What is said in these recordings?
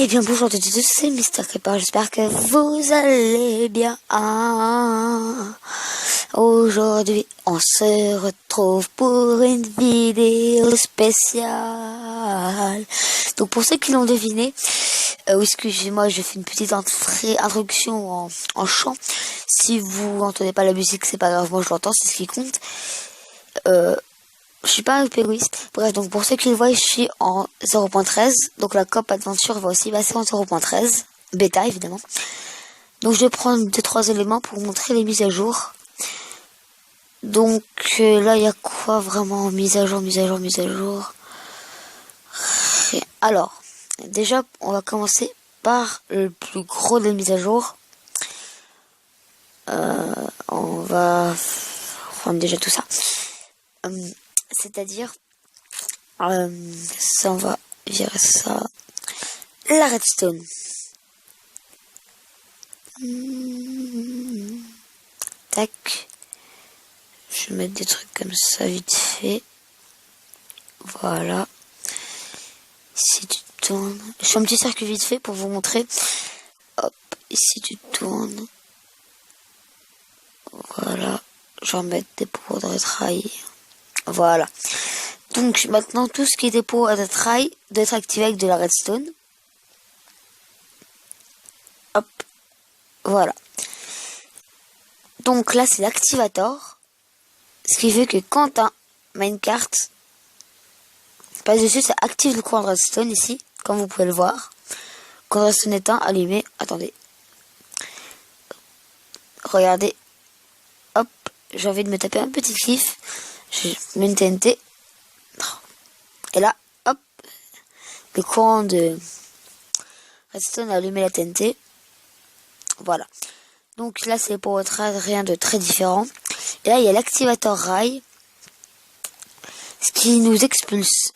Eh bien bonjour à toutes et tous, c'est Mister Creeper, j'espère que vous allez bien. Aujourd'hui on se retrouve pour une vidéo spéciale. Donc pour ceux qui l'ont deviné, excusez-moi, je fais une petite introduction en chant. Si vous n'entendez pas la musique, c'est pas grave, moi je l'entends, c'est ce qui compte. Je suis pas un égoïste. Bref, donc pour ceux qui le voient, je suis en 0.13. Donc la COP Adventure va aussi passer en 0.13. Bêta, évidemment. Donc je vais prendre 2-3 éléments pour vous montrer les mises à jour. Donc là, il y a quoi vraiment? Mise à jour. Rien. Alors, déjà, on va commencer par le plus gros des mises à jour. On va prendre déjà tout ça. C'est-à-dire, ça, on va virer ça. La redstone. Tac. Je vais mettre des trucs comme ça vite fait. Voilà. Si tu tournes. Je fais un petit circuit vite fait pour vous montrer. Hop. Ici tu tournes. Voilà. Je vais en mettre des poudres de trail. Voilà. Donc maintenant tout ce qui est dépôt à trail doit être activé avec de la redstone. Hop. Voilà. Donc là c'est l'activator. Ce qui fait que quand un minecart passe dessus, ça active le courant de redstone ici, comme vous pouvez le voir. Quand le redstone est éteint, allumé. Attendez. Regardez. Hop. J'ai envie de me taper un petit kiff. Je mets une TNT. Et là, hop. Le courant de redstone a allumé la TNT. Voilà. Donc là, c'est pour votre rien de très différent. Et là, il y a l'activator rail. Ce qui nous expulse.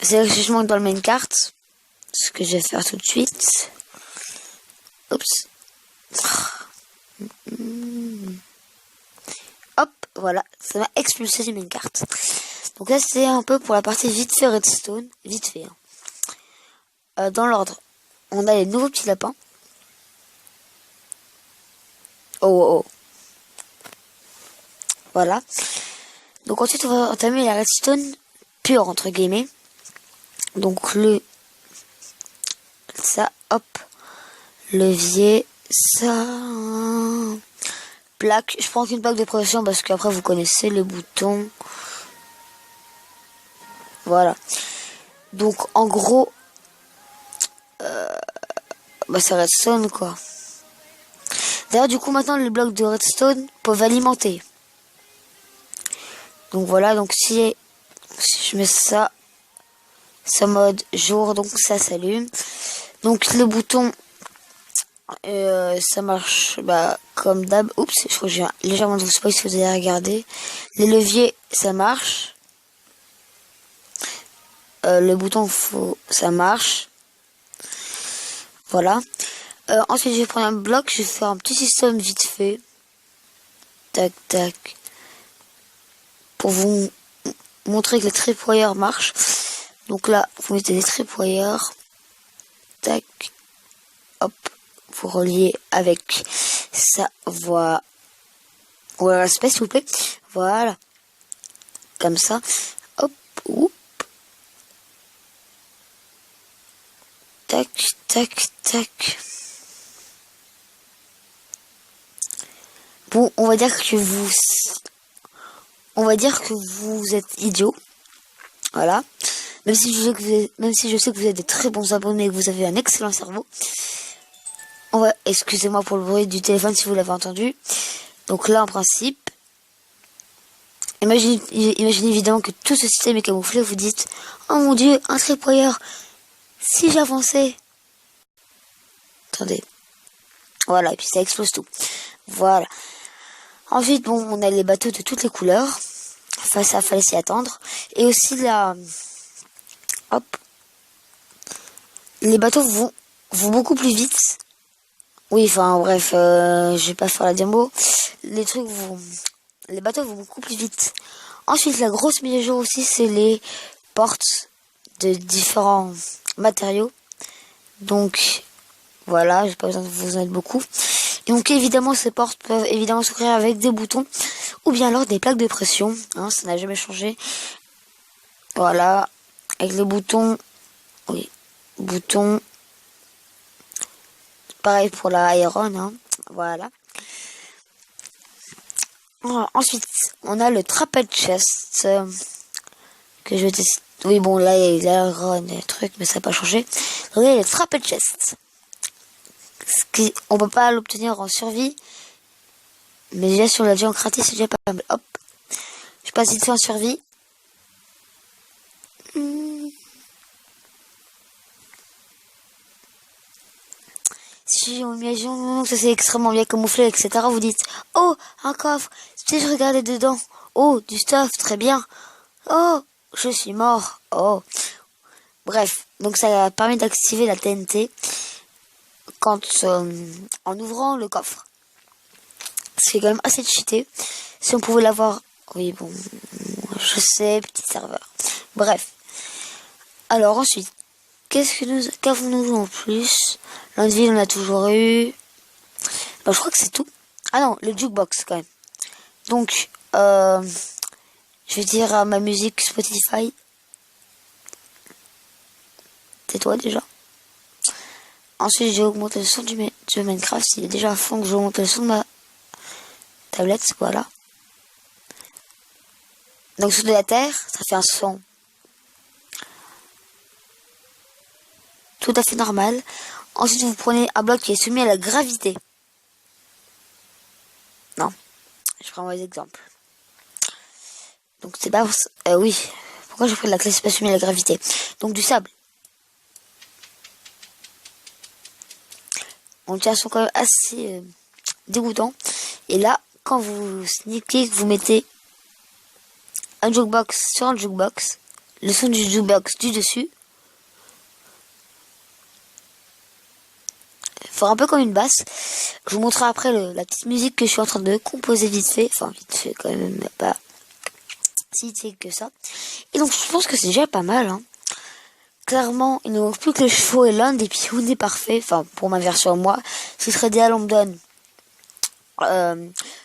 C'est que je monte dans le minecart. Ce que je vais faire tout de suite. Oups. Hop, voilà. Ça m'a expulsé du minecart. Donc là, c'est un peu pour la partie vite fait redstone. Vite fait. Dans l'ordre, on a les nouveaux petits lapins. Oh. Voilà. Donc ensuite, on va entamer la redstone pure, entre guillemets. Donc ça, hop. Levier, ça. Plaque. Je prends qu'une plaque de pression parce qu'après, vous connaissez les boutons. Voilà. Donc en gros, ça redstone quoi. D'ailleurs, du coup, maintenant, les blocs de redstone peuvent alimenter. Donc voilà, donc si je mets ça mode jour, donc ça s'allume. Donc le bouton, ça marche comme d'hab. Oups, je crois que j'ai légèrement de vous spoil si vous avez regardé. Les leviers, ça marche. Le bouton, ça marche. Voilà. Ensuite, je vais prendre un bloc, je vais faire un petit système vite fait. Tac, tac. Pour vous montrer que le tripwire marche. Donc là, vous mettez des tripwires. Tac. Hop. Vous reliez avec sa voie. Ou l'aspect, s'il vous plaît. Voilà. Comme ça. Hop. Oup. Tac, tac, tac. Bon, on va dire que vous êtes idiot. Voilà. Même si je sais que vous êtes des très bons abonnés et que vous avez un excellent cerveau. Excusez-moi pour le bruit du téléphone si vous l'avez entendu. Donc là, en principe, imaginez évidemment que tout ce système est camouflé. Vous dites, oh mon dieu, un tripwire. Si j'avançais. Attendez. Voilà, et puis ça explose tout. Voilà. Ensuite, bon, on a les bateaux de toutes les couleurs. Enfin, ça fallait s'y attendre. Et aussi là, hop, les bateaux vont beaucoup plus vite. Oui, enfin bref, je vais pas faire la démo. Les bateaux vont beaucoup plus vite. Ensuite, la grosse mise à jour aussi, c'est les portes de différents matériaux. Donc, voilà, j'ai pas besoin de vous en être beaucoup. Et donc, évidemment, ces portes peuvent évidemment s'ouvrir avec des boutons ou bien alors des plaques de pression. Hein, ça n'a jamais changé. Voilà, avec les boutons. Oui, boutons. Pareil pour la Iron. Hein, voilà. Ensuite, on a le trapèze chest que je vais tester. Oui, bon, là, il y a l'Iron et le truc, mais ça n'a pas changé. Donc, il y a le trapèze chest. On peut pas l'obtenir en survie. Mais déjà, sur la géocratie, c'est déjà pas mal. Hop. Je passe vite fait en survie. Si on imagine que ça c'est extrêmement bien camouflé, etc., vous dites, oh, un coffre, si je regardais dedans, oh, du stuff, très bien, oh, je suis mort, oh. Bref, donc ça a permis d'activer la TNT quand, en ouvrant le coffre. C'est quand même assez cheaté. Si on pouvait l'avoir, oui, bon, je sais, petit serveur. Bref. Alors ensuite, qu'avons-nous en plus? L'Anvil, on a toujours eu. Ben, je crois que c'est tout. Ah non, le jukebox quand même. Donc, je vais dire à ma musique Spotify. Tais-toi déjà. Ensuite, j'ai augmenté le son de Minecraft. Il est déjà à fond que j'ai augmenté le son de ma tablette. Voilà. Donc, sous de la terre, ça fait un son tout à fait normal. Ensuite, vous prenez un bloc qui est soumis à la gravité. Non, je prends un mauvais exemple. Donc, c'est pas... oui, pourquoi j'ai pris de la classe pas soumis à la gravité? Donc, du sable. On tient un son quand même assez dégoûtant. Et là, quand vous sneakez, vous mettez un jukebox sur un jukebox, le son du jukebox du dessus, fera un peu comme une basse. Je vous montrerai après la petite musique que je suis en train de composer vite fait. Enfin, vite fait quand même, pas si vite fait que ça. Et donc, je pense que c'est déjà pas mal. Hein. Clairement, il ne manque plus que les chevaux et l'Inde, et puis on est parfait. Enfin, pour ma version, moi, ce serait idéal, on me donne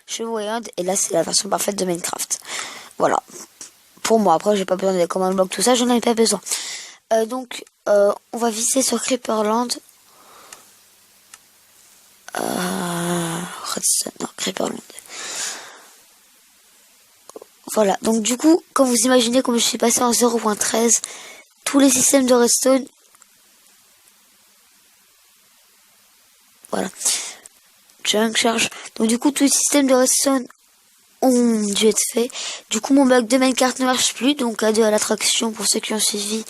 chevaux et Inde, et là, c'est la version parfaite de Minecraft. Voilà. Pour moi, après, j'ai pas besoin des command blocs, tout ça, j'en avais pas besoin. Donc, on va viser sur Creeperland. Redstone, non, Creeperland. Voilà, donc du coup, comme vous imaginez, comme je suis passé en 0.13, tous les systèmes de redstone, voilà, junk charge. Donc du coup, tous les systèmes de redstone ont dû être faits. Du coup, mon bug de Minecraft ne marche plus, donc adieu à l'attraction pour ceux qui ont suivi.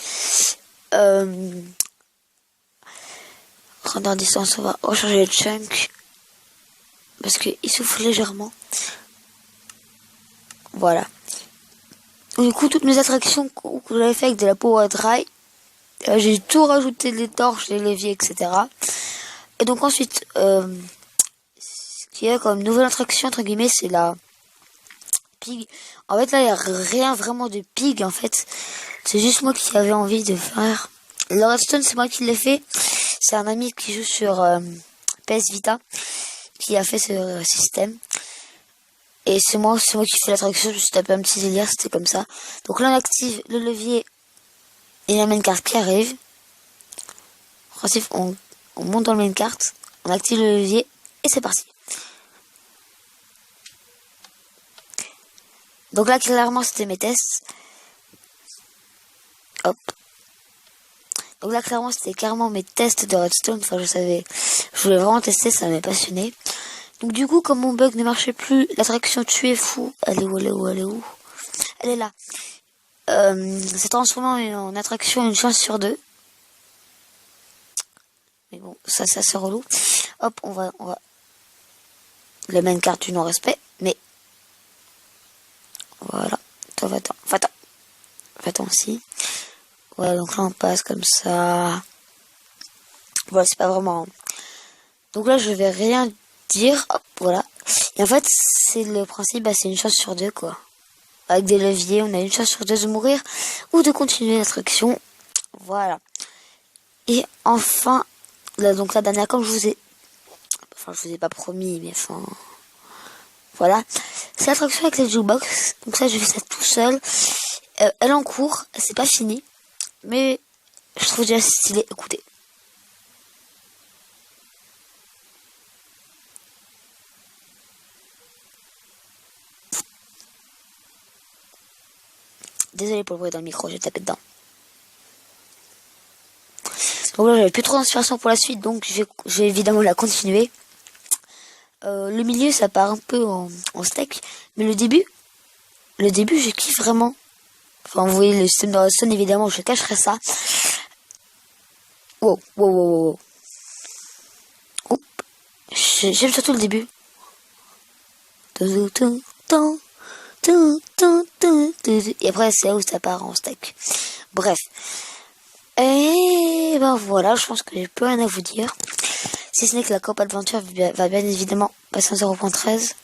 Rendre distance, on va recharger le chunk parce qu'il souffle légèrement. Voilà. Du coup, toutes mes attractions que j'avais fait avec de la power dry, j'ai tout rajouté, les torches, les leviers, etc. Et donc ensuite, ce qu'il y a comme nouvelle attraction, entre guillemets, c'est la pig. En fait, là, il n'y a rien vraiment de pig, en fait. C'est juste moi qui avais envie de faire. Le redstone, c'est moi qui l'ai fait. C'est un ami qui joue sur PS Vita qui a fait ce système. Et c'est moi qui fais l'attraction. Je me suis tapé un petit délire, c'était comme ça. Donc là, on active le levier et la main carte qui arrive. On monte dans le main carte, on active le levier et c'est parti. Donc là, clairement, c'était mes tests. Hop. Donc là, clairement, c'était carrément mes tests de redstone. Enfin, je voulais vraiment tester, ça m'est passionné. Donc du coup, comme mon bug ne marchait plus, l'attraction Tu es fou, elle est où? Elle est là. C'est transformé en attraction une chance sur deux. Mais bon, ça c'est relou. Hop, on va la main carte du non-respect, mais voilà. Va-t'en aussi. Voilà, donc là on passe comme ça. Voilà, c'est pas vraiment. Donc là je vais rien dire. Hop, voilà. Et en fait, c'est le principe, c'est une chance sur deux, quoi. Avec des leviers, on a une chance sur deux de mourir ou de continuer l'attraction. Voilà. Et enfin, Là, donc la dernière, comme je vous ai... Enfin, je vous ai pas promis, mais enfin... Voilà. C'est l'attraction avec la jukebox. Donc ça, je fais ça tout seul. Elle est en cours. C'est pas fini. Mais je trouve déjà stylé. Écoutez. Désolé pour le bruit dans le micro, j'ai tapé dedans. Donc là, j'avais plus trop d'inspiration pour la suite, donc je vais évidemment la continuer. Le milieu, ça part un peu en steak, mais le début, je kiffe vraiment. Enfin, vous voyez le système de redstone, évidemment, je cacherai ça. Wow, wow, wow, wow. Oups. J'aime surtout le début. Et après, c'est là où ça part en steak. Bref. Et ben voilà, je pense que j'ai plus rien à vous dire. Si ce n'est que la Coop Adventure va bien évidemment passer en 0.13.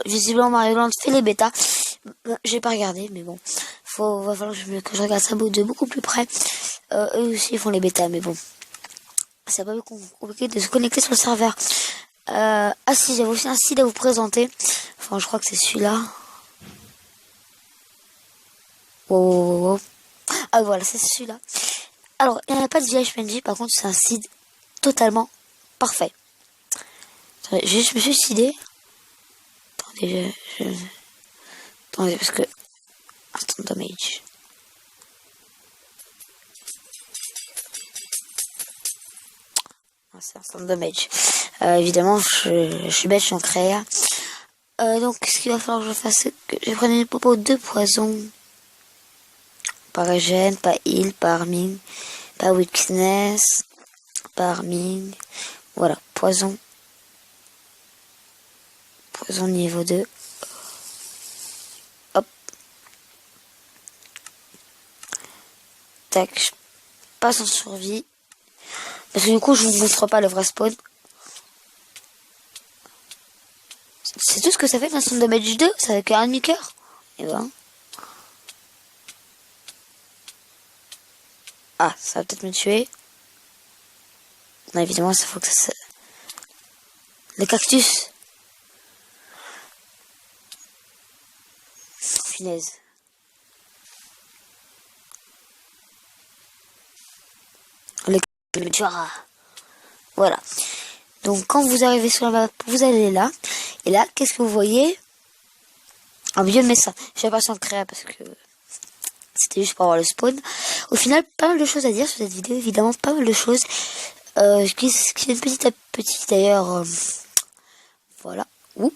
Visiblement Mario Land fait les bêtas. J'ai pas regardé, mais bon. Va falloir que je regarde ça de beaucoup plus près. Eux aussi ils font les bêtas, mais bon. C'est pas compliqué de se connecter sur le serveur. Ah si, j'avais aussi un site à vous présenter. Enfin, je crois que c'est celui-là. Wow. Ah voilà, c'est celui-là. Alors, il n'y a pas de VHPNG, par contre, c'est un seed totalement parfait. Attendez, je me suis seedé. Attendez, Attendez, parce que... Instant damage. Ah, c'est instant damage. Évidemment, je suis bête, je suis en créa. Donc, ce qu'il va falloir que je fasse, c'est que je prenne une popo de poison. Pas régène, pas heal, pas arming, pas weakness, pas arming. Voilà, poison. Poison niveau 2. Hop. Tac, je passe en survie. Parce que du coup, je vous montre pas le vrai spawn. C'est tout ce que ça fait l'instant damage 2, ça fait qu'un demi-cœur. Et ben. Ah, ça va peut-être me tuer. Non, évidemment, ça faut que ça... Le cactus. Punaise. Le cactus me tuera. Voilà. Donc, quand vous arrivez sur la map, vous allez là. Et là, qu'est-ce que vous voyez? Un biome Mesa. Je vais passer en créa parce que... C'était juste pour avoir le spawn. Au final, pas mal de choses à dire sur cette vidéo. Évidemment, pas mal de choses. Qui viennent petit à petit d'ailleurs. Voilà. Oup.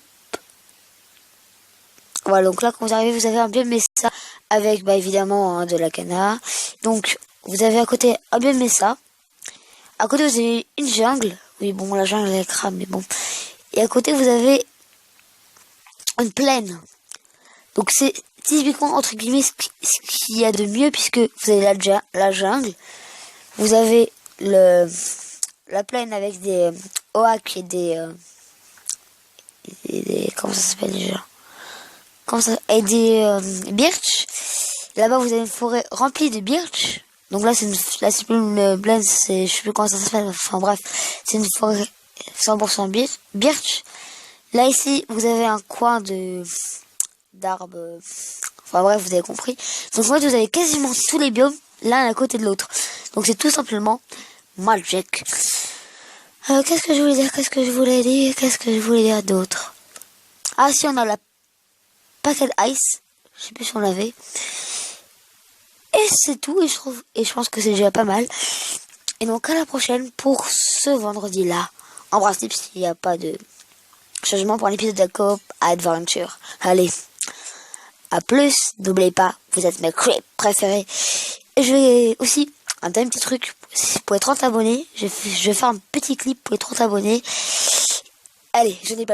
Voilà, donc là, quand vous arrivez, vous avez un biome Mesa. Avec, bah, évidemment, de la cana. Donc, vous avez à côté un biome Mesa. À côté, vous avez une jungle. Oui, bon, la jungle, elle crame, mais bon. Et à côté, vous avez une plaine. Donc, c'est typiquement, entre guillemets, ce qu'il y a de mieux, puisque vous avez la jungle, vous avez la plaine avec des oaks et des comment ça s'appelle déjà, et des birch. Là-bas, vous avez une forêt remplie de birch. Donc là, c'est plus une plaine, je sais plus comment ça s'appelle. Enfin bref, c'est une forêt 100% birch. Là, ici, vous avez un coin d'arbres. Enfin bref, vous avez compris. Donc en fait, vous avez quasiment tous les biomes l'un à côté de l'autre. Donc c'est tout simplement magic. Qu'est-ce que je voulais dire d'autre? Ah si, on a la paquet ice. Je sais plus si on l'avait. Et c'est tout. Et je pense que c'est déjà pas mal. Et donc à la prochaine pour ce vendredi-là. En principe, s'il n'y a pas de changement pour l'épisode de la Coop Adventure. Allez. À plus, n'oubliez pas, vous êtes mes creeps préférés. Et je vais aussi, un dernier petit truc, pour les 30 abonnés, je vais faire un petit clip pour les 30 abonnés. Allez, je n'ai pas le temps.